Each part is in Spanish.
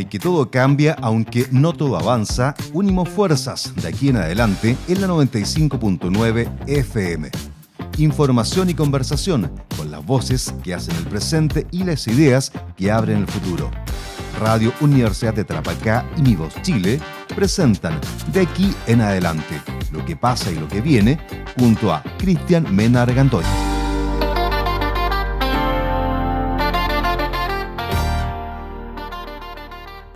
Aunque todo cambia, aunque no todo avanza, unimos fuerzas de aquí en adelante en la 95.9 FM. Información y conversación con las voces que hacen el presente y las ideas que abren el futuro. Radio Universidad de Tarapacá y Mi Voz Chile presentan De aquí en adelante, lo que pasa y lo que viene, junto a Cristian Mena Argandoy.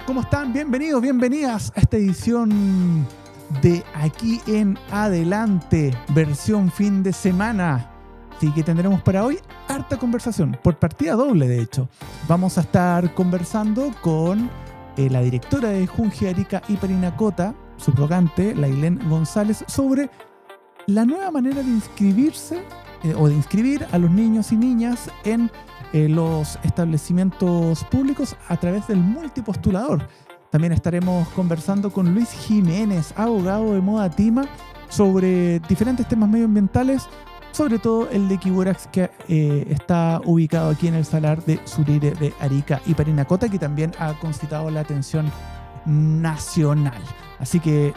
¿Cómo están? Bienvenidos, bienvenidas a esta edición de Aquí en Adelante, versión fin de semana. Así que tendremos para hoy harta conversación, por partida doble de hecho. Vamos a estar conversando con la directora de Junji Arica y Parinacota, subrogante, Lailén González, sobre la nueva manera de inscribirse o de inscribir a los niños y niñas en los establecimientos públicos a través del multipostulador. También estaremos conversando con Luis Jiménez, abogado de Moda Tima, sobre diferentes temas medioambientales, sobre todo el de Kiburax, que está ubicado aquí en el salar de Surire de Arica y Parinacota, que también ha concitado la atención nacional. Así que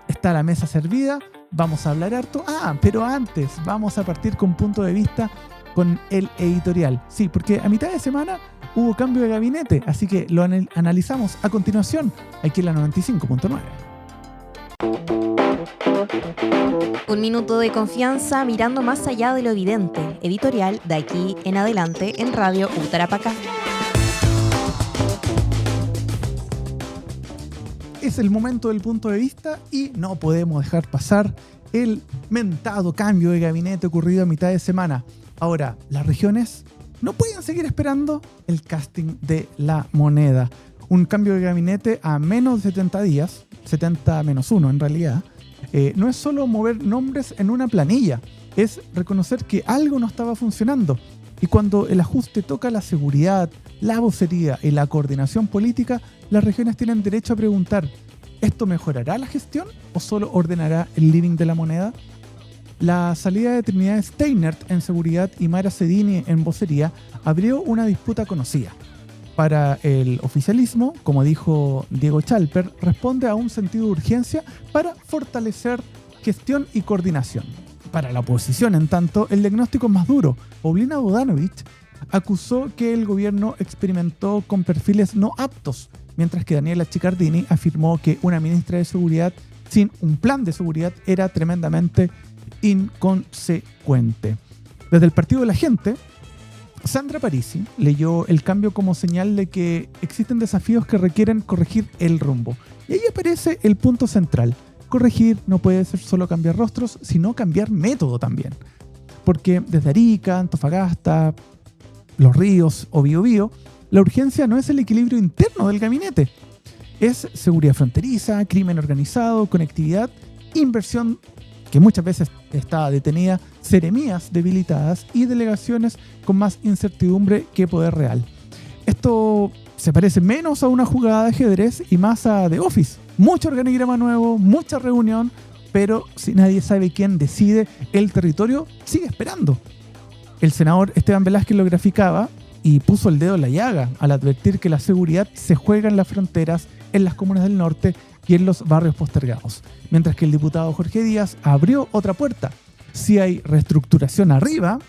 está la mesa servida, vamos a hablar harto. Pero antes vamos a partir con punto de vista con el editorial. Sí, porque a mitad de semana hubo cambio de gabinete, así que lo analizamos a continuación aquí en la 95.9. Un minuto de confianza mirando más allá de lo evidente. Editorial de aquí en adelante en Radio Tarapacá. Es el momento del punto de vista y no podemos dejar pasar el mentado cambio de gabinete ocurrido a mitad de semana. Ahora, las regiones no pueden seguir esperando el casting de la moneda. Un cambio de gabinete a menos de 70 días, 70 menos 1 en realidad, no es solo mover nombres en una planilla, es reconocer que algo no estaba funcionando. Y cuando el ajuste toca la seguridad, la vocería y la coordinación política, las regiones tienen derecho a preguntar: ¿esto mejorará la gestión o solo ordenará el living de la moneda? La salida de Trinidad Steinert en seguridad y Mara Cedini en vocería abrió una disputa conocida. Para el oficialismo, como dijo Diego Chalper, responde a un sentido de urgencia para fortalecer gestión y coordinación. Para la oposición, en tanto, el diagnóstico es más duro. Paulina Bodanovich acusó que el gobierno experimentó con perfiles no aptos, mientras que Daniela Chiccardini afirmó que una ministra de Seguridad sin un plan de seguridad era tremendamente inconsecuente. Desde el Partido de la Gente, Sandra Parisi leyó el cambio como señal de que existen desafíos que requieren corregir el rumbo. Y ahí aparece el punto central. Corregir no puede ser solo cambiar rostros, sino cambiar método también. Porque desde Arica, Antofagasta, Los Ríos o Biobío, la urgencia no es el equilibrio interno del gabinete. Es seguridad fronteriza, crimen organizado, conectividad, inversión que muchas veces está detenida, seremías debilitadas y delegaciones con más incertidumbre que poder real. Esto se parece menos a una jugada de ajedrez y más a The Office. Mucho organigrama nuevo, mucha reunión, pero si nadie sabe quién decide, el territorio sigue esperando. El senador Esteban Velázquez lo graficaba y puso el dedo en la llaga al advertir que la seguridad se juega en las fronteras, en las comunas del norte y en los barrios postergados. Mientras que el diputado Jorge Díaz abrió otra puerta. Si hay reestructuración arriba,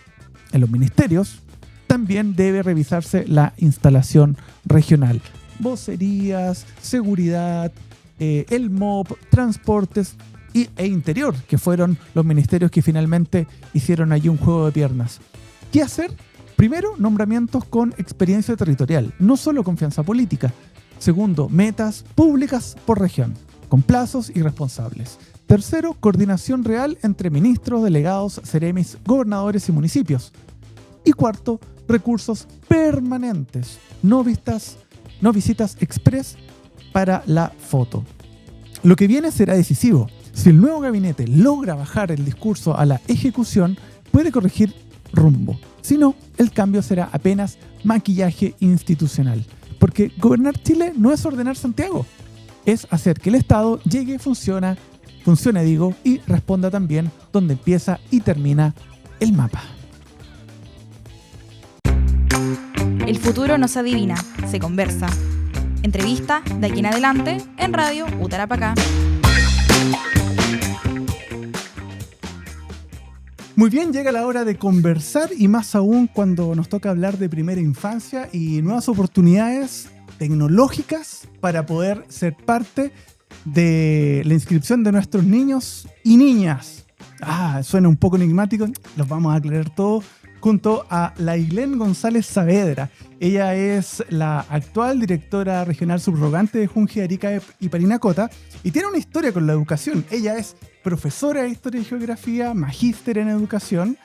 en los ministerios, también debe revisarse la instalación regional. Vocerías, seguridad, el MOP, transportes e interior, que fueron los ministerios que finalmente hicieron allí un juego de piernas. ¿Qué hacer? Primero, nombramientos con experiencia territorial, no solo confianza política. Segundo, metas públicas por región, con plazos y responsables. Tercero, coordinación real entre ministros, delegados, seremis, gobernadores y municipios. Y cuarto, recursos permanentes, no visitas express para la foto. Lo que viene será decisivo. Si el nuevo gabinete logra bajar el discurso a la ejecución, puede corregir rumbo. Si no, el cambio será apenas maquillaje institucional. Porque gobernar Chile no es ordenar Santiago, es hacer que el Estado funcione y responda también donde empieza y termina el mapa. El futuro no se adivina, se conversa. Entrevista de aquí en adelante en Radio Utarapacá. Muy bien, llega la hora de conversar y más aún cuando nos toca hablar de primera infancia y nuevas oportunidades tecnológicas para poder ser parte de la inscripción de nuestros niños y niñas. Suena un poco enigmático, los vamos a aclarar todo junto a Lailén González Saavedra. Ella es la actual directora regional subrogante de Junji, Arica y Parinacota y tiene una historia con la educación. Ella es profesora de Historia y Geografía, magíster en Educación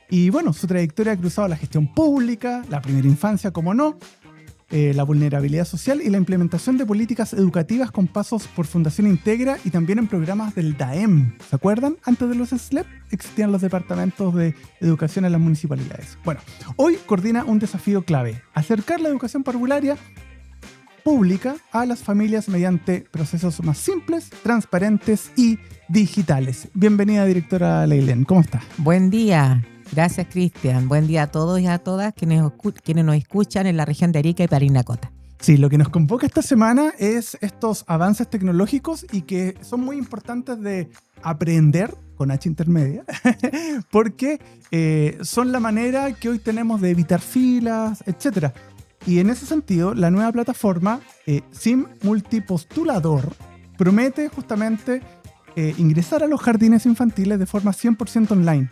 y bueno, su trayectoria ha cruzado la gestión pública, la primera infancia, como no, la vulnerabilidad social y la implementación de políticas educativas con pasos por Fundación Integra y también en programas del DAEM. ¿Se acuerdan? Antes de los SLEP existían los departamentos de educación en las municipalidades. Bueno, hoy coordina un desafío clave: acercar la educación parvularia pública a las familias mediante procesos más simples, transparentes y digitales. Bienvenida, directora Lailén. ¿Cómo está? Buen día. Gracias, Cristian. Buen día a todos y a todas quienes nos escuchan en la región de Arica y Parinacota. Sí, lo que nos convoca esta semana es estos avances tecnológicos y que son muy importantes de aprender con H intermedia, porque son la manera que hoy tenemos de evitar filas, etc. Y en ese sentido, la nueva plataforma SIM Multipostulador promete justamente ingresar a los jardines infantiles de forma 100% online.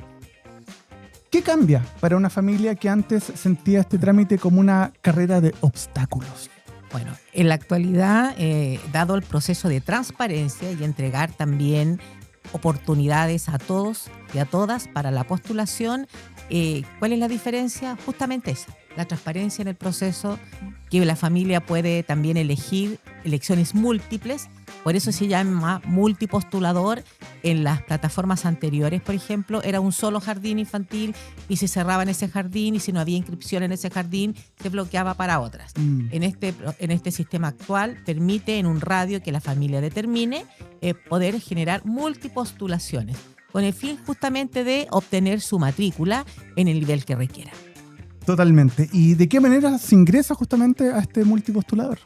¿Qué cambia para una familia que antes sentía este trámite como una carrera de obstáculos? Bueno, en la actualidad, dado el proceso de transparencia y entregar también oportunidades a todos y a todas para la postulación, ¿cuál es la diferencia? Justamente esa, la transparencia en el proceso, que la familia puede también elegir elecciones múltiples. Por eso se llama multipostulador. En las plataformas anteriores, por ejemplo, era un solo jardín infantil y se cerraba en ese jardín, y si no había inscripción en ese jardín, se bloqueaba para otras. En este sistema actual permite en un radio que la familia determine poder generar multipostulaciones con el fin justamente de obtener su matrícula en el nivel que requiera. Totalmente. ¿Y de qué manera se ingresa justamente a este multipostulador?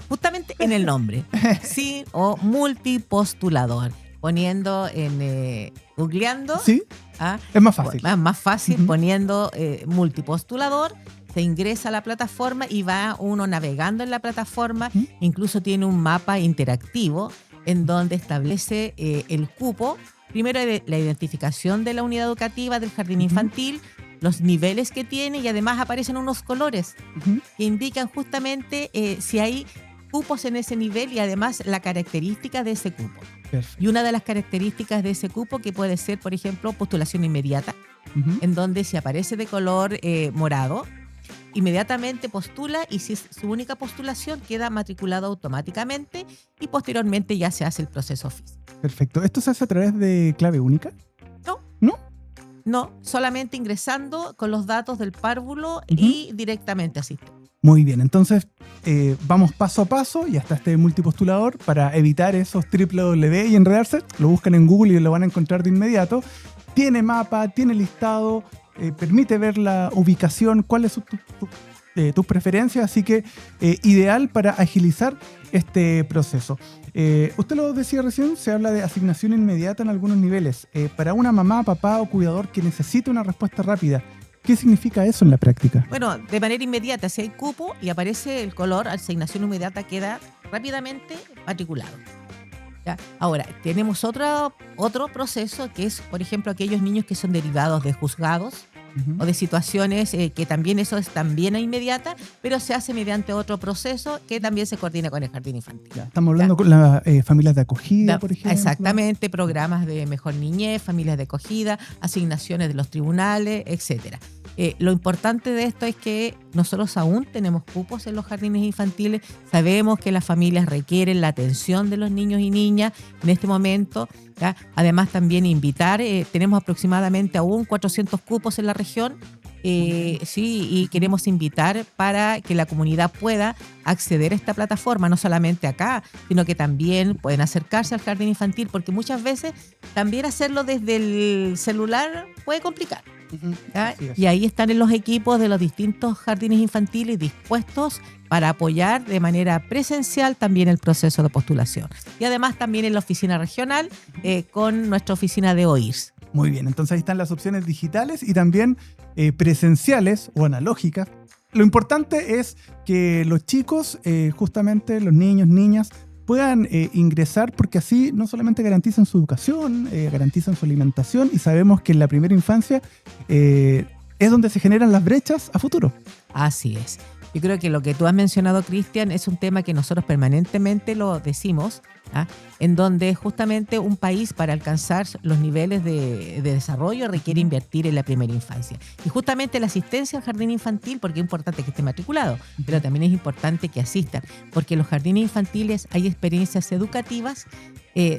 Justamente en el nombre, sí, o multipostulador, poniendo googleando. Sí, es más fácil. Más fácil, poniendo multipostulador, se ingresa a la plataforma y va uno navegando en la plataforma. Incluso tiene un mapa interactivo en donde establece el cupo, primero la identificación de la unidad educativa del jardín infantil, los niveles que tiene, y además aparecen unos colores que indican justamente si hay cupos en ese nivel y además la característica de ese cupo. Perfecto. Y una de las características de ese cupo que puede ser, por ejemplo, postulación inmediata, en donde si aparece de color morado, inmediatamente postula, y si es su única postulación queda matriculado automáticamente y posteriormente ya se hace el proceso físico. Perfecto. ¿Esto se hace a través de clave única? No, solamente ingresando con los datos del párvulo y directamente así. Muy bien, entonces vamos paso a paso y hasta este multipostulador para evitar esos www y enredarse. Lo buscan en Google y lo van a encontrar de inmediato. Tiene mapa, tiene listado, permite ver la ubicación, cuáles son tus preferencias, así que ideal para agilizar este proceso. Usted lo decía recién, se habla de asignación inmediata en algunos niveles. Para una mamá, papá o cuidador que necesita una respuesta rápida, ¿qué significa eso en la práctica? Bueno, de manera inmediata, si hay cupo y aparece el color, asignación inmediata queda rápidamente matriculado. ¿Ya? Ahora, tenemos otro proceso que es, por ejemplo, aquellos niños que son derivados de juzgados o de situaciones que también eso es también inmediata, pero se hace mediante otro proceso que también se coordina con el jardín infantil. Ya, estamos hablando con las familias de acogida, por ejemplo. Exactamente, programas de mejor niñez, familias de acogida, asignaciones de los tribunales, etcétera. Lo importante de esto es que nosotros aún tenemos cupos en los jardines infantiles, sabemos que las familias requieren la atención de los niños y niñas en este momento, ¿ya? Además también invitar, tenemos aproximadamente aún 400 cupos en la región, sí, y queremos invitar para que la comunidad pueda acceder a esta plataforma, no solamente acá, sino que también pueden acercarse al jardín infantil, porque muchas veces también hacerlo desde el celular puede complicar. ¿ya? Así es. Y ahí están en los equipos de los distintos jardines infantiles dispuestos para apoyar de manera presencial también el proceso de postulación. Y además también en la oficina regional con nuestra oficina de OIRS. Muy bien, entonces ahí están las opciones digitales y también presenciales o analógicas. Lo importante es que los chicos, justamente los niños, niñas, puedan ingresar porque así no solamente garantizan su educación, garantizan su alimentación y sabemos que en la primera infancia es donde se generan las brechas a futuro. Así es. Yo creo que lo que tú has mencionado, Cristian, es un tema que nosotros permanentemente lo decimos, ¿ah? En donde justamente un país para alcanzar los niveles de desarrollo requiere invertir en la primera infancia. Y justamente la asistencia al jardín infantil, porque es importante que esté matriculado, pero también es importante que asistan, porque en los jardines infantiles hay experiencias educativas,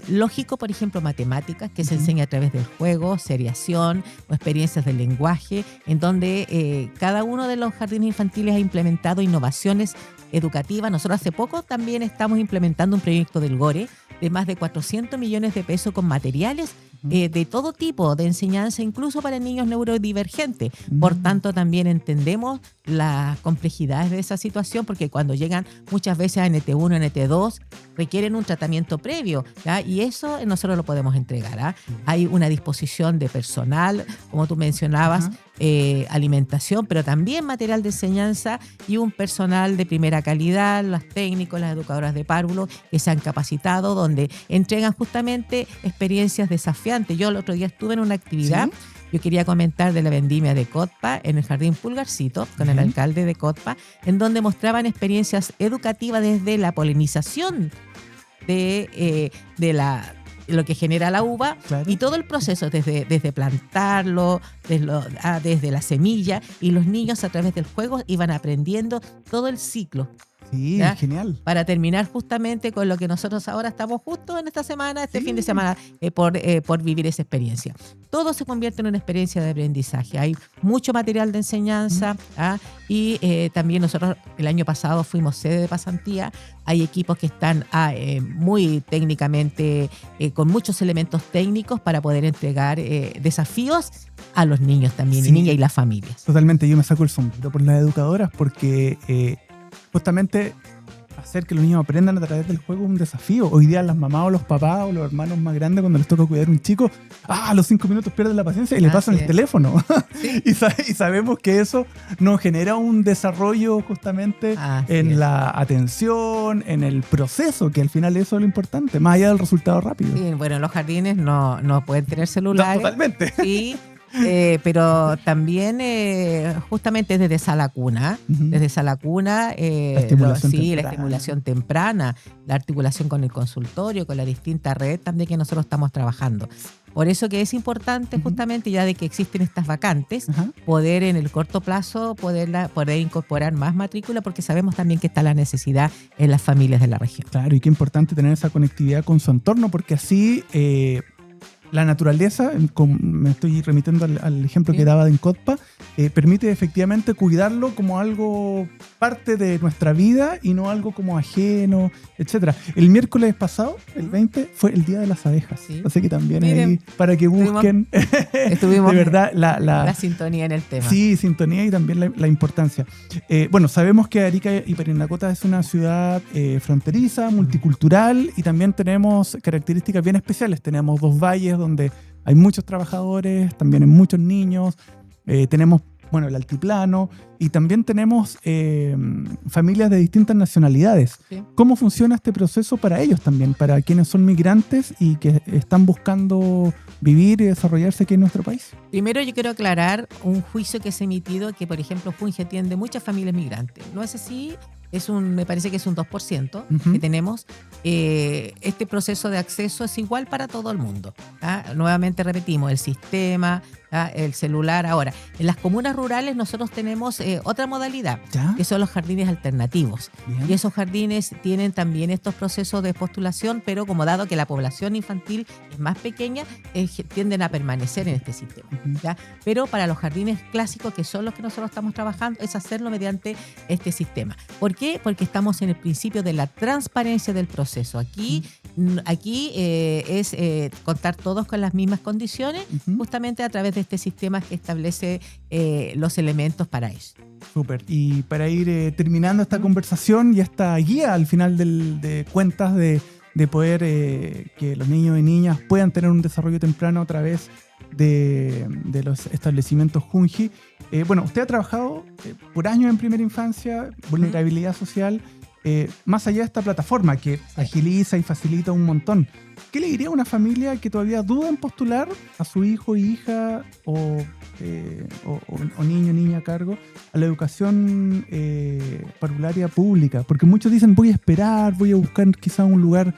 lógico, por ejemplo, matemáticas, que se enseña a través del juego, seriación o experiencias del lenguaje, en donde cada uno de los jardines infantiles ha implementado innovaciones educativas. Nosotros hace poco también estamos implementando un proyecto del GORE de más de 400 millones de pesos con materiales de todo tipo de enseñanza, incluso para niños neurodivergentes. Por tanto, también entendemos las complejidades de esa situación, porque cuando llegan muchas veces a NT1, NT2, requieren un tratamiento previo, ¿ya? Y eso nosotros lo podemos entregar, ¿ah? Hay una disposición de personal, como tú mencionabas, alimentación, pero también material de enseñanza y un personal de primera calidad, los técnicos, las educadoras de párvulo que se han capacitado, donde entregan justamente experiencias desafiantes. Yo el otro día estuve en una actividad. ¿Sí? Yo quería comentar de la vendimia de Cotpa en el Jardín Pulgarcito, con el alcalde de Cotpa, en donde mostraban experiencias educativas desde la polinización de lo que genera la uva, claro, y todo el proceso, desde plantarlo, desde la semilla, y los niños a través del juego iban aprendiendo todo el ciclo. Sí, ¿ya? Genial. Para terminar justamente con lo que nosotros ahora estamos justo en esta semana, fin de semana, por vivir esa experiencia. Todo se convierte en una experiencia de aprendizaje. Hay mucho material de enseñanza, y también nosotros el año pasado fuimos sede de pasantía. Hay equipos que están muy técnicamente, con muchos elementos técnicos para poder entregar desafíos a los niños también, y niñas y las familias. Totalmente, yo me saco el sombrero por las educadoras porque justamente hacer que los niños aprendan a través del juego es un desafío. Hoy día las mamás o los papás o los hermanos más grandes, cuando les toca cuidar a un chico, a los 5 minutos pierden la paciencia y le pasan el teléfono. Sí. y sabemos que eso nos genera un desarrollo justamente en la atención, en el proceso, que al final eso es lo importante, más allá del resultado rápido. Sí, bueno, los jardines no pueden tener celulares. No, totalmente. Sí. Pero también justamente desde sala cuna, la estimulación temprana, la articulación con el consultorio, con la distinta red también que nosotros estamos trabajando. Por eso que es importante justamente, ya de que existen estas vacantes, poder en el corto plazo poder incorporar más matrícula, porque sabemos también que está la necesidad en las familias de la región. Claro, y qué importante tener esa conectividad con su entorno, porque así la naturaleza, me estoy remitiendo al ejemplo que daba de Encotpa, permite efectivamente cuidarlo como algo parte de nuestra vida y no algo como ajeno, etcétera. El miércoles pasado, el 20, fue el Día de las Abejas. Sí. Así que también ahí, para que busquen estuvimos de verdad la sintonía en el tema. Sí, sintonía y también la importancia. Bueno, sabemos que Arica y Parinacota es una ciudad fronteriza, multicultural, y también tenemos características bien especiales. Tenemos 2 valles donde hay muchos trabajadores, también hay muchos niños, tenemos el altiplano, y también tenemos familias de distintas nacionalidades. Sí. ¿Cómo funciona este proceso para ellos también, para quienes son migrantes y que están buscando vivir y desarrollarse aquí en nuestro país? Primero yo quiero aclarar un juicio que se ha emitido que, por ejemplo, Fungi atiende muchas familias migrantes. No es así. Me parece que es un 2% que tenemos. Este proceso de acceso es igual para todo el mundo. Nuevamente repetimos, el sistema, el celular. Ahora, en las comunas rurales nosotros tenemos otra modalidad, que son los jardines alternativos. Bien. Y esos jardines tienen también estos procesos de postulación, pero como dado que la población infantil es más pequeña, tienden a permanecer en este sistema. ¿Ya? Pero para los jardines clásicos, que son los que nosotros estamos trabajando, es hacerlo mediante este sistema. ¿Por qué? Porque estamos en el principio de la transparencia del proceso. Aquí es contar todos con las mismas condiciones, justamente a través de este sistema que establece los elementos para eso. Súper. Y para ir terminando esta conversación y esta guía al final de cuentas de poder que los niños y niñas puedan tener un desarrollo temprano a través de los establecimientos Junji. Bueno, usted ha trabajado por años en primera infancia, vulnerabilidad social, más allá de esta plataforma que agiliza y facilita un montón. ¿Qué le diría a una familia que todavía duda en postular a su hijo, hija o niño, niña a cargo a la educación parvularia pública? Porque muchos dicen voy a esperar, voy a buscar quizá un lugar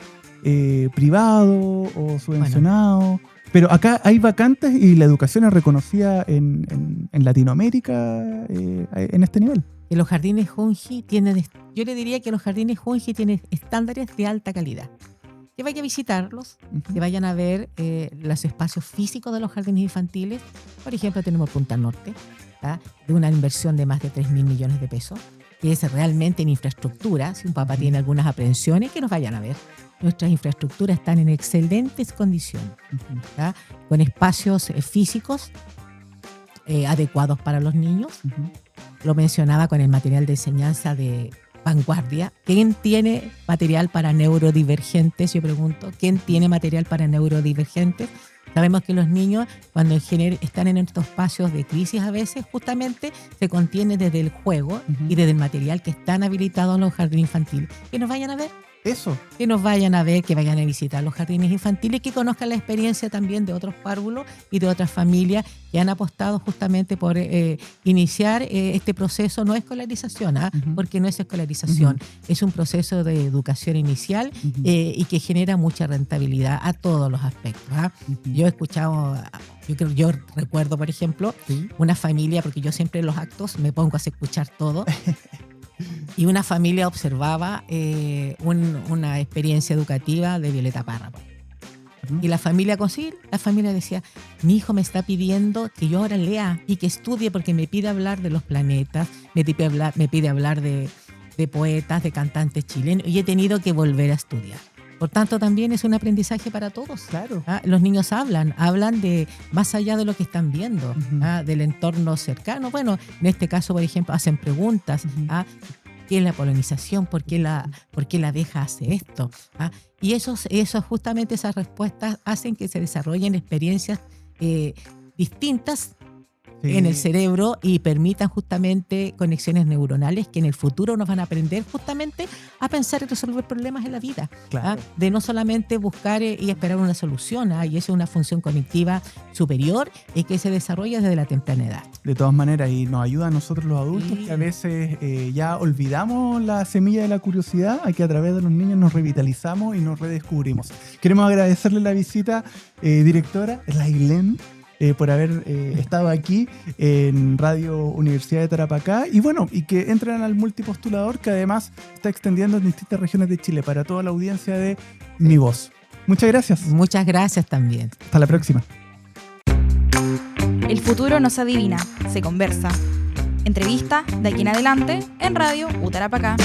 privado o subvencionado. Bueno. Pero acá hay vacantes y la educación es reconocida en Latinoamérica en este nivel. Y los jardines Junji yo le diría que los jardines Junji tienen estándares de alta calidad. Que vaya a visitarlos, que vayan a ver los espacios físicos de los jardines infantiles. Por ejemplo, tenemos Punta Norte, ¿tá? De una inversión de más de 3.000 millones de pesos, que es realmente en infraestructura. Si un papá tiene algunas aprehensiones, que nos vayan a ver. Nuestras infraestructuras están en excelentes condiciones, ¿tá? Con espacios físicos adecuados para los niños. Lo mencionaba con el material de enseñanza de vanguardia. ¿Quién tiene material para neurodivergentes? Yo pregunto, ¿quién tiene material para neurodivergentes? Sabemos que los niños, cuando están en estos espacios de crisis, a veces justamente se contienen desde el juego y desde el material que están habilitados en los jardines infantiles. Que nos vayan a ver. Eso. Que nos vayan a ver, que vayan a visitar los jardines infantiles, que conozcan la experiencia también de otros párvulos y de otras familias que han apostado justamente por iniciar este proceso. No es escolarización, porque no es escolarización, es un proceso de educación inicial y que genera mucha rentabilidad a todos los aspectos. Yo he escuchado, yo recuerdo, por ejemplo, una familia, porque yo siempre en los actos me pongo a escuchar todo. Y una familia observaba una experiencia educativa de Violeta Parra. Y la familia decía, mi hijo me está pidiendo que yo ahora lea y que estudie porque me pide hablar de los planetas, me pide hablar de poetas, de cantantes chilenos, y he tenido que volver a estudiar. Por tanto, también es un aprendizaje para todos. Claro. Los niños hablan de más allá de lo que están viendo, del entorno cercano. Bueno, en este caso, por ejemplo, hacen preguntas. ¿Qué es la polinización? ¿Por qué la abeja hace esto? Y justamente esas respuestas hacen que se desarrollen experiencias distintas en el cerebro y permitan justamente conexiones neuronales que en el futuro nos van a aprender justamente a pensar y resolver problemas en la vida. Claro. De no solamente buscar y esperar una solución, y eso es una función cognitiva superior y que se desarrolla desde la temprana edad. De todas maneras, y nos ayuda a nosotros los adultos que a veces ya olvidamos la semilla de la curiosidad, a que a través de los niños nos revitalizamos y nos redescubrimos. Queremos agradecerle la visita, directora Lailén, por haber estado aquí en Radio Universidad de Tarapacá y bueno, y que entren al multipostulador que además está extendiendo en distintas regiones de Chile para toda la audiencia de Mi Voz. Muchas gracias. Muchas gracias también. Hasta la próxima. El futuro no se adivina, se conversa. Entrevista de aquí en adelante en Radio Tarapacá.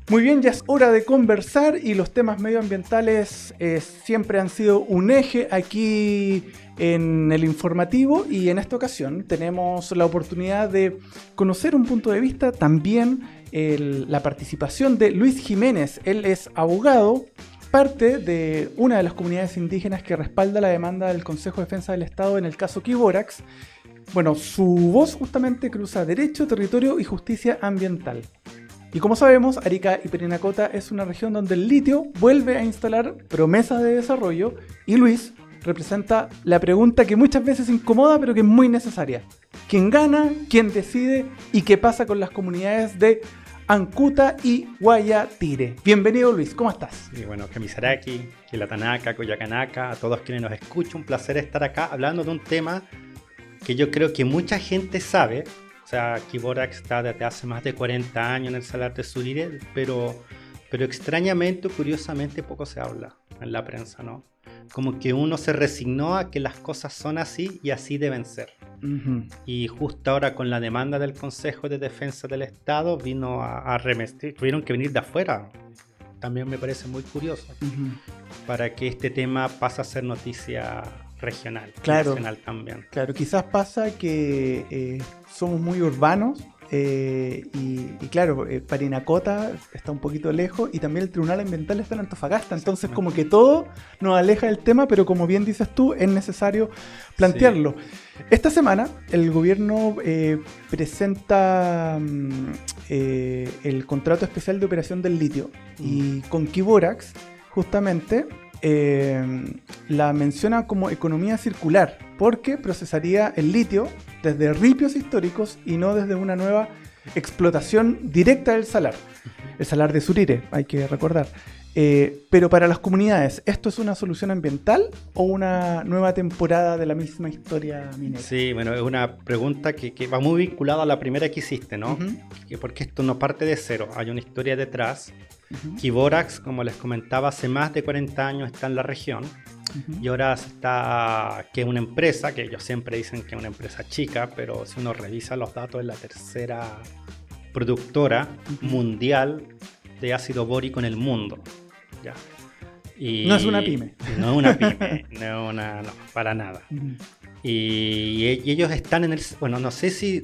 Muy bien, ya es hora de conversar y los temas medioambientales siempre han sido un eje aquí en el informativo y en esta ocasión tenemos la oportunidad de conocer un punto de vista, también la participación de Luis Jiménez. Él es abogado, parte de una de las comunidades indígenas que respalda la demanda del Consejo de Defensa del Estado en el caso Quiborax. Bueno, su voz justamente cruza derecho, territorio y justicia ambiental. Y como sabemos, Arica y Parinacota es una región donde el litio vuelve a instalar promesas de desarrollo y Luis representa la pregunta que muchas veces incomoda pero que es muy necesaria. ¿Quién gana? ¿Quién decide? ¿Y qué pasa con las comunidades de Ancuta y Guayatire? Bienvenido, Luis, ¿cómo estás? Y bueno, Kamisaraki, Quilatanaka, Coyacanaka, a todos quienes nos escuchan, un placer estar acá hablando de un tema que yo creo que mucha gente sabe. O sea, Quiborax está desde hace más de 40 años en el Salar de Surire, pero extrañamente o curiosamente poco se habla en la prensa, ¿no? Como que uno se resignó a que las cosas son así y así deben ser. Y justo ahora con la demanda del Consejo de Defensa del Estado vino a remestrar, tuvieron que venir de afuera. también me parece muy curioso, para que este tema pase a ser noticia regional, Claro. nacional también. Claro, quizás pasa que somos muy urbanos y claro, Parinacota está un poquito lejos y también el Tribunal Ambiental está en Antofagasta, entonces como que todo nos aleja del tema, pero como bien dices tú, es necesario plantearlo. Esta semana el gobierno presenta el contrato especial de operación del litio y con Quiborax justamente la menciona como economía circular, porque procesaría el litio desde ripios históricos y no desde una nueva explotación directa del salar. El salar de Surire, hay que recordar. Pero para las comunidades, ¿esto es una solución ambiental o una nueva temporada de la misma historia minera? Sí, bueno, es una pregunta que va muy vinculada a la primera que hiciste, ¿no? Porque esto no parte de cero, hay una historia detrás. Quiborax, como les comentaba, hace más de 40 años está en la región y ahora está, que es una empresa, que ellos siempre dicen que es una empresa chica, pero si uno revisa los datos es la tercera productora mundial de ácido bórico en el mundo. ¿Ya? Y No es una pyme. No es una pyme, no, para nada. Y ellos están en el... Bueno, no sé si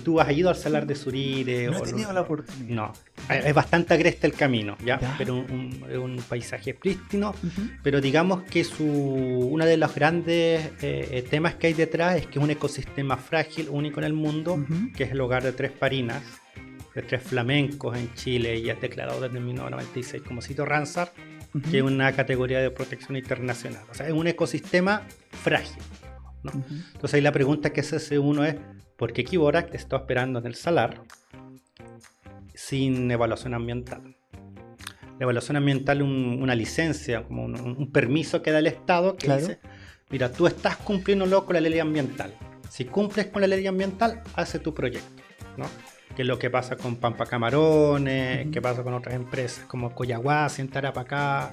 tú has ido al salar de Surire. No he tenido la oportunidad. No, es bastante agreste el camino, ¿ya? Ya. Pero es un paisaje prístino, pero digamos que uno de los grandes temas que hay detrás es que es un ecosistema frágil, único en el mundo, que es el hogar de 3 parinas, de 3 flamencos en Chile, y es declarado desde 1996 como sitio Ramsar, que es una categoría de protección internacional. O sea, es un ecosistema frágil, ¿no? Entonces ahí la pregunta que se hace uno es, ¿por qué Quiborax está esperando en el salar sin evaluación ambiental? La evaluación ambiental es una licencia, como un permiso que da el Estado que dice, mira, tú estás cumpliendo con la ley ambiental. Si cumples con la ley ambiental, hace tu proyecto, ¿no? Que es lo que pasa con Pampa Camarones, que pasa con otras empresas como Coyahuasi, en Tarapacá,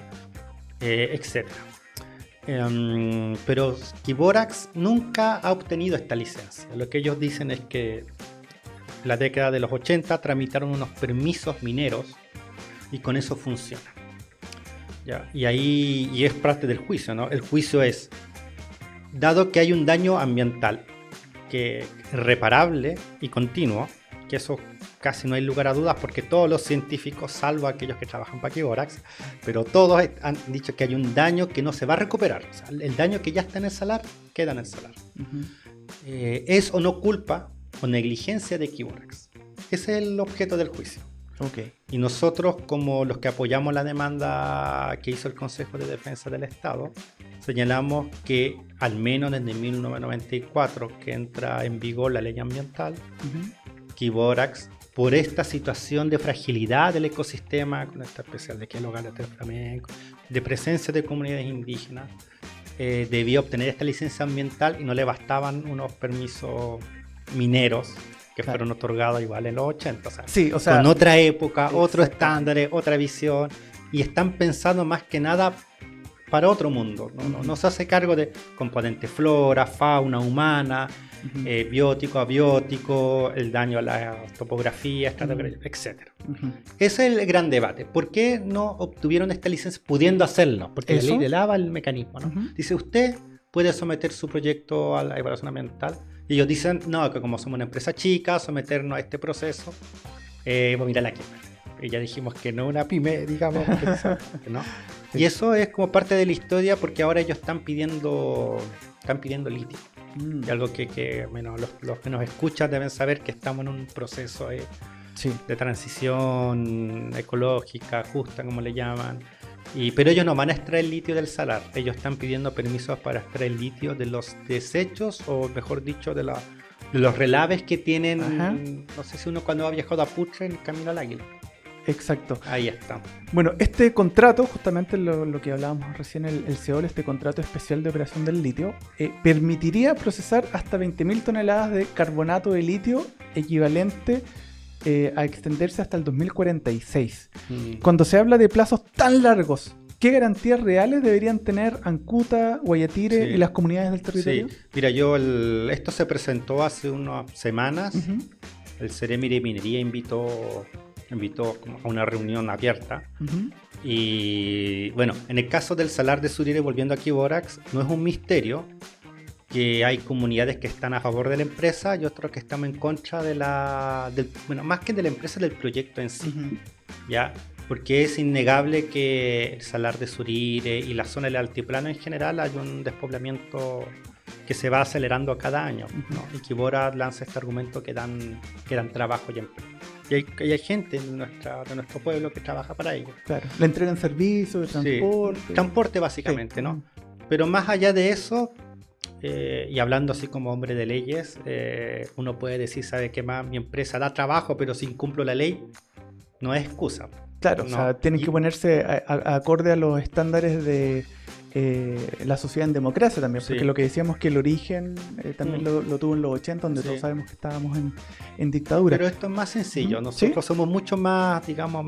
etc. Pero Quiborax nunca ha obtenido esta licencia. Lo que ellos dicen es que en la década de los 80 tramitaron unos permisos mineros y con eso funciona. ¿Ya? Y es parte del juicio, ¿no? El juicio es, dado que hay un daño ambiental que es reparable y continuo, que eso casi no hay lugar a dudas porque todos los científicos, salvo aquellos que trabajan para Quiborax, pero todos han dicho que hay un daño que no se va a recuperar. O sea, el daño que ya está en el salar, queda en el salar. Es o no culpa o negligencia de Quiborax. Ese es el objeto del juicio. Y nosotros, como los que apoyamos la demanda que hizo el Consejo de Defensa del Estado, señalamos que al menos desde 1994, que entra en vigor la ley ambiental, Quiborax, por esta situación de fragilidad del ecosistema, con esta especial de que el hogar de 3 flamencos, de presencia de comunidades indígenas, debía obtener esta licencia ambiental y no le bastaban unos permisos mineros que fueron otorgados igual en los 80, o sea, con otra época, otro estándar, otra visión, y están pensando más que nada para otro mundo, no se hace cargo de componentes flora, fauna, humana, biótico, abiótico, el daño a la topografía, etc. Ese es el gran debate. ¿Por qué no obtuvieron esta licencia pudiendo hacerlo? Porque la ley le daba el mecanismo, ¿no? Dice, usted puede someter su proyecto a la evaluación ambiental. Y ellos dicen, no, que como somos una empresa chica, someternos a este proceso, vamos a ir a la quiebra. Y ya dijimos que no una pyme, digamos, ¿no? Y eso es como parte de la historia porque ahora ellos están pidiendo litio. Y algo que bueno, los que nos escuchan deben saber que estamos en un proceso de transición ecológica, justa, como le llaman. Pero ellos no van a extraer litio del salar, ellos están pidiendo permisos para extraer litio de los desechos, o mejor dicho, de los relaves que tienen. No sé si uno cuando ha viajado a Putre en el Camino al Águila. Exacto. Ahí está. Bueno, este contrato, justamente lo que hablábamos recién, el CEOL, este contrato especial de operación del litio, permitiría procesar hasta 20.000 toneladas de carbonato de litio, equivalente a extenderse hasta el 2046. Cuando se habla de plazos tan largos, ¿qué garantías reales deberían tener Ancuta, Guayatire y las comunidades del territorio? Sí. Mira, esto se presentó hace unas semanas. El Ceremi de Minería invitó invitó como a una reunión abierta. Ujú. Y bueno, en el caso del Salar de Surire, volviendo aquí Borax, no es un misterio que hay comunidades que están a favor de la empresa y otros que estamos en contra de bueno, más que de la empresa, del proyecto en sí, Ujú. ¿ya? Porque es innegable que el Salar de Surire y la zona del altiplano en general hay un despoblamiento que se va acelerando cada año, ¿no? Y que Bora lanza este argumento que dan trabajo y empleo. Y hay gente de nuestro pueblo que trabaja para ello. Claro. Le entregan servicios de Sí, transporte. transporte básicamente, Sí. ¿no? Pero más allá de eso, y hablando así como hombre de leyes, uno puede decir, ¿sabe qué más? Mi empresa da trabajo, pero si incumplo la ley, no es excusa. Claro, No. o sea, tienen Y- que ponerse acorde a los estándares de la sociedad en democracia también, Sí. porque lo que decíamos que el origen también Mm. lo tuvo en los 80, donde Sí. todos sabemos que estábamos en dictadura. Pero esto es más sencillo. Ujú. Nosotros ¿Sí? somos mucho más, digamos,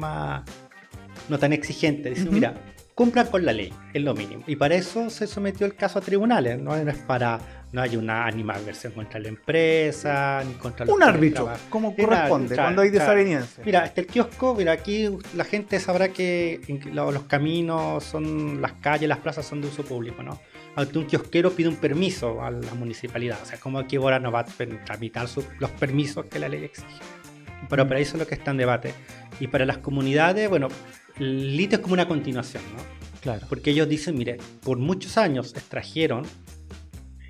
no tan exigentes. Decimos, Ujú. mira, cumplan con la ley, es lo mínimo. Y para eso se sometió el caso a tribunales. No es para, no hay una animadversión contra la empresa, ni contra los Un que árbitro, trabajan. como Un árbitro, corresponde, claro, cuando hay claro. desaveniencia. Mira, el kiosco, mira, aquí la gente sabrá que los caminos son, las calles, las plazas son de uso público, ¿no? Ante un kiosquero pide un permiso a la municipalidad, o sea, como aquí ahora no va a tramitar los permisos que la ley exige. Pero para eso es lo que está en debate. Y para las comunidades, bueno, el litio es como una continuación, ¿no? Claro. Porque ellos dicen, mire, por muchos años extrajeron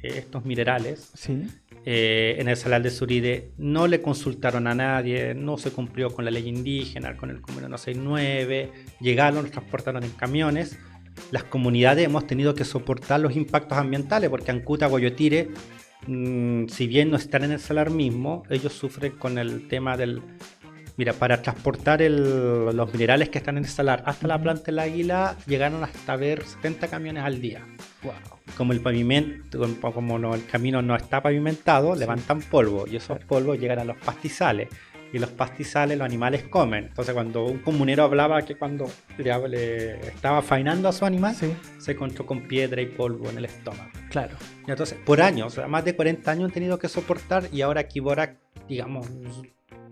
estos minerales Sí. en el Salar de Suride, no le consultaron a nadie, no se cumplió con la ley indígena, con el convenio 169, llegaron, los transportaron en camiones. Las comunidades hemos tenido que soportar los impactos ambientales porque Ancuta, Guayotire, si bien no están en el salar mismo, ellos sufren con el tema del... Mira, para transportar los minerales que están en el salar hasta la planta del Águila, llegaron hasta ver 70 camiones al día. Wow. Como el pavimento, el camino no está pavimentado, Sí. levantan polvo y esos polvos llegan a los pastizales. Y los pastizales los animales comen. Entonces cuando un comunero hablaba que cuando le estaba faenando a su animal, Sí, se encontró con piedra y polvo en el estómago. claro. Y entonces, por años, o sea, más de 40 años han tenido que soportar, y ahora aquí Borac, digamos,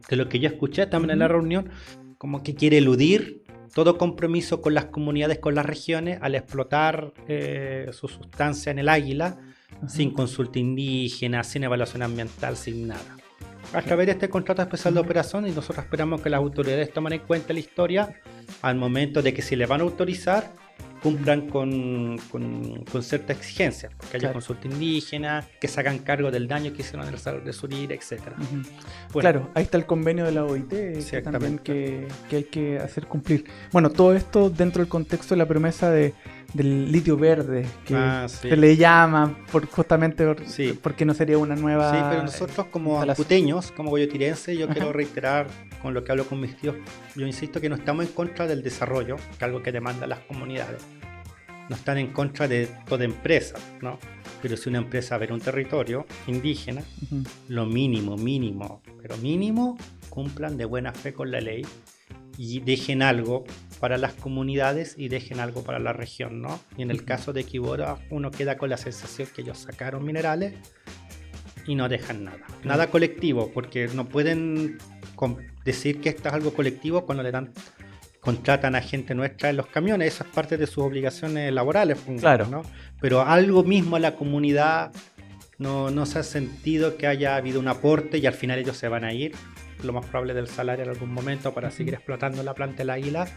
de lo que yo escuché también en la reunión, como que quiere eludir todo compromiso con las comunidades, con las regiones, al explotar su sustancia en el Águila, Ajá. sin consulta indígena, sin evaluación ambiental, sin nada. A través de este contrato especial de operación, y nosotros esperamos que las autoridades tomen en cuenta la historia al momento de que si le van a autorizar, cumplan con cierta exigencia, porque haya Claro. consulta indígena, que se hagan cargo del daño que hicieron en el Salar de Surire, etc. Ujú. Bueno, Claro, ahí está el convenio de la OIT que también Exactamente. que hay que hacer cumplir. Bueno, todo esto dentro del contexto de la promesa del litio verde, que sí. se le llama justamente Sí. porque no sería una nueva... Sí, pero nosotros como instalación. ancuteños, como guayotirenses, yo Ajá. quiero reiterar con lo que hablo con mis tíos, yo insisto que no estamos en contra del desarrollo, que es algo que demandan las comunidades. No están en contra de toda empresa, ¿no? Pero si una empresa ve un territorio indígena, Ujú. lo mínimo, pero mínimo, cumplan de buena fe con la ley y dejen algo para las comunidades y dejen algo para la región, ¿no? Y en el caso de Quibora, uno queda con la sensación que ellos sacaron minerales y no dejan nada. Nada colectivo, porque no pueden decir que esto es algo colectivo cuando contratan a gente nuestra en los camiones. Eso es parte de sus obligaciones laborales, Claro. ¿no? Pero algo mismo a la comunidad no se ha sentido que haya habido un aporte y al final ellos se van a ir, lo más probable, del salario en algún momento para seguir explotando la planta del Águila,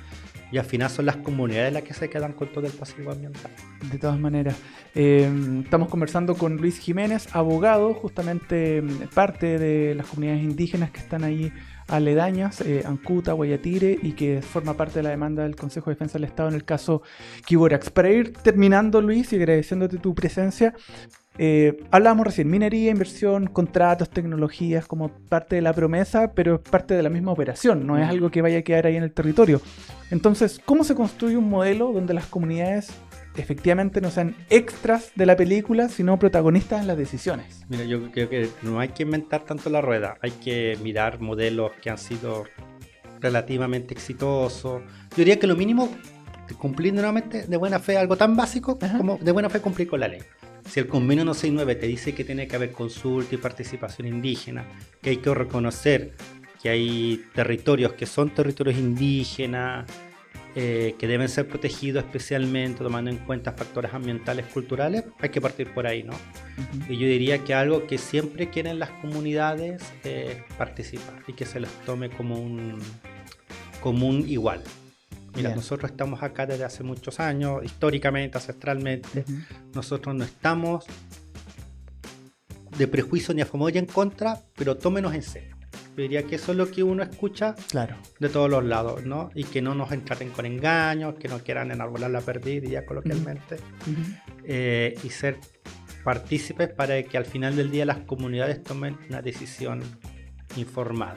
y al final son las comunidades las que se quedan con todo el pasivo ambiental. De todas maneras, estamos conversando con Luis Jiménez, abogado, justamente parte de las comunidades indígenas que están ahí aledañas, Ancuta, Guayatire, y que forma parte de la demanda del Consejo de Defensa del Estado en el caso Quiborax. Para ir terminando, Luis, y agradeciéndote tu presencia, hablábamos recién, minería, inversión, contratos, tecnologías como parte de la promesa, pero es parte de la misma operación, no es algo que vaya a quedar ahí en el territorio. Entonces, ¿cómo se construye un modelo donde las comunidades efectivamente no sean extras de la película, sino protagonistas en las decisiones? Mira, yo creo que no hay que inventar tanto la rueda, hay que mirar modelos que han sido relativamente exitosos. Yo diría que lo mínimo, cumplir nuevamente de buena fe algo tan básico Ajá. como de buena fe cumplir con la ley. Si el convenio 169 te dice que tiene que haber consulta y participación indígena, que hay que reconocer que hay territorios que son territorios indígenas, que deben ser protegidos especialmente tomando en cuenta factores ambientales, culturales, hay que partir por ahí, ¿no? Y yo diría que algo que siempre quieren las comunidades es participar y que se les tome como un igual. Mira, Bien. nosotros estamos acá desde hace muchos años, históricamente, ancestralmente. Nosotros no estamos de prejuicio ni a favor ni en contra, pero tómenos en serio. Yo diría que eso es lo que uno escucha Claro. de todos los lados, ¿no? Y que no nos entraten con engaños, que no quieran enarbolar la perdida, ya coloquialmente, y ser partícipes para que al final del día las comunidades tomen una decisión informada.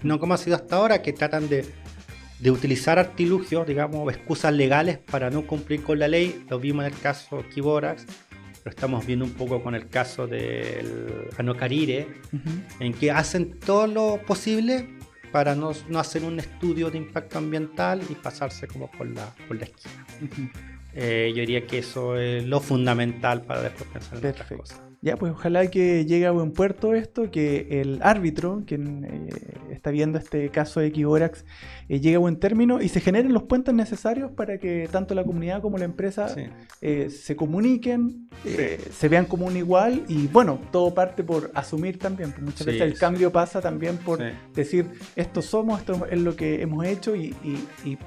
No como ha sido hasta ahora, que tratan de utilizar artilugios, digamos, o excusas legales para no cumplir con la ley. Lo vimos en el caso Kiborax, lo estamos viendo un poco con el caso del Anocarire, en que hacen todo lo posible para no hacer un estudio de impacto ambiental y pasarse como por la esquina. Yo diría que eso es lo fundamental para después pensar en otras Perfecto. cosas. Ya, pues ojalá que llegue a buen puerto esto, que el árbitro, quien está viendo este caso de Kiborax, llegue a buen término y se generen los puentes necesarios para que tanto la comunidad como la empresa se comuniquen, se vean como un igual y bueno, todo parte por asumir también, pues muchas veces el cambio pasa también por decir esto somos, esto es lo que hemos hecho y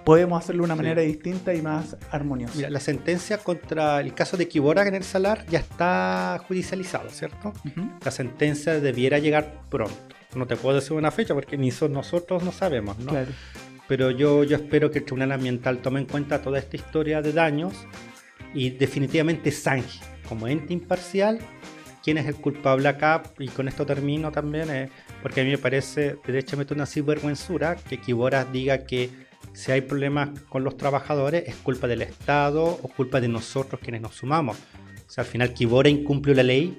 podemos hacerlo de una manera distinta y más armoniosa. Mira, la sentencia contra el caso de Kiborax en el Salar ya está judicializada, ¿cierto? La sentencia debiera llegar pronto. No te puedo decir una fecha porque ni nosotros no sabemos, ¿no? Claro. Pero yo espero que el Tribunal Ambiental tome en cuenta toda esta historia de daños y definitivamente zanje como ente imparcial quién es el culpable acá. Y con esto termino también, porque a mí me parece derechamente una sinvergüenzura que Kiborax diga que si hay problemas con los trabajadores es culpa del Estado o culpa de nosotros quienes nos sumamos. O sea, al final Kiborax incumplió la ley.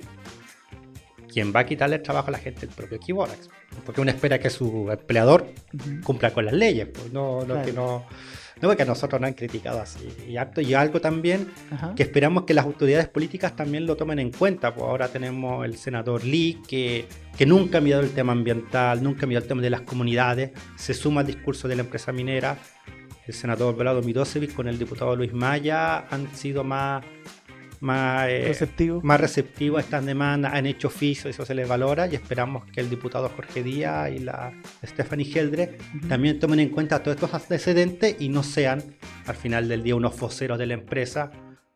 Quien va a quitarle el trabajo a la gente, el propio Kiborax. Porque uno espera que su empleador cumpla con las leyes. Pues no porque a nosotros nos han criticado así. Y algo también que esperamos que las autoridades políticas también lo tomen en cuenta. Pues ahora tenemos el senador Lee, que nunca ha mirado el tema ambiental, nunca ha mirado el tema de las comunidades. Se suma al discurso de la empresa minera. El senador Vlado Mirosevic con el diputado Luis Maya han sido más receptivo a estas demandas, han hecho oficio, eso se les valora y esperamos que el diputado Jorge Díaz y la Stephanie Heldre también tomen en cuenta todos estos antecedentes y no sean al final del día unos voceros de la empresa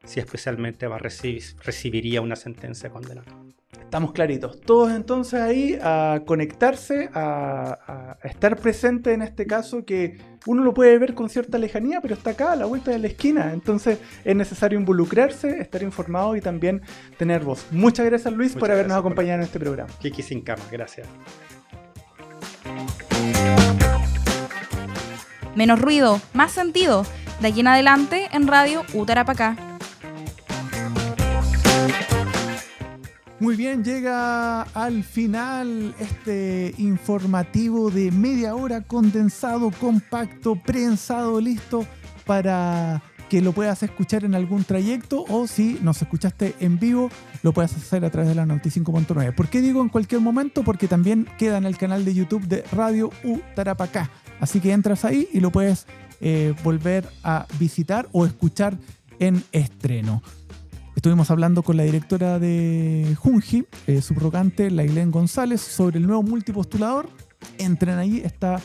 si especialmente recibiría una sentencia condenatoria. Estamos claritos. Todos entonces ahí a conectarse, a estar presente en este caso que uno lo puede ver con cierta lejanía, pero está acá a la vuelta de la esquina. Entonces es necesario involucrarse, estar informado y también tener voz. Muchas gracias, Luis, por habernos acompañado en este programa. Kiki sin cama, gracias. Menos ruido, más sentido. De aquí en adelante en Radio Utarapacá. Muy bien, llega al final este informativo de media hora condensado, compacto, prensado, listo para que lo puedas escuchar en algún trayecto o si nos escuchaste en vivo, lo puedes hacer a través de la 95.9. ¿Por qué digo en cualquier momento? Porque también queda en el canal de YouTube de Radio Utarapacá. Así que entras ahí y lo puedes volver a visitar o escuchar en estreno. Estuvimos hablando con la directora de Junji, subrogante Lailén González, sobre el nuevo multipostulador. Entren ahí, está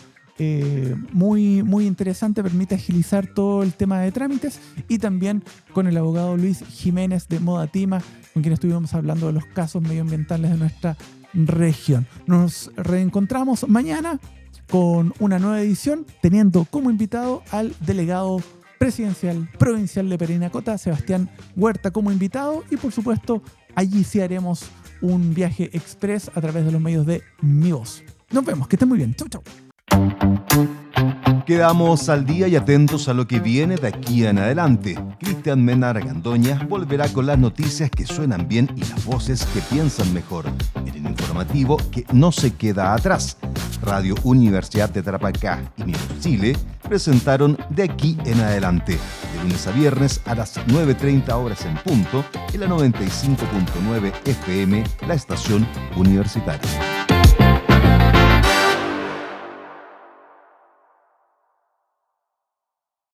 muy, muy interesante, permite agilizar todo el tema de trámites. Y también con el abogado Luis Jiménez de Modatima, con quien estuvimos hablando de los casos medioambientales de nuestra región. Nos reencontramos mañana con una nueva edición, teniendo como invitado al delegado presidencial provincial de Parinacota, Sebastián Huerta, como invitado, y por supuesto allí sí haremos un viaje express a través de los medios de Mi Voz. Nos vemos, que estén muy bien. Chau, chau. Quedamos al día y atentos a lo que viene de aquí en adelante. Cristian Mena Argandoña volverá con las noticias que suenan bien y las voces que piensan mejor en el informativo que no se queda atrás. Radio Universidad de Tarapacá y Mi Voz Chile presentaron De Aquí en Adelante, de lunes a viernes a las 9:30 horas en punto, en la 95.9 FM, la estación universitaria.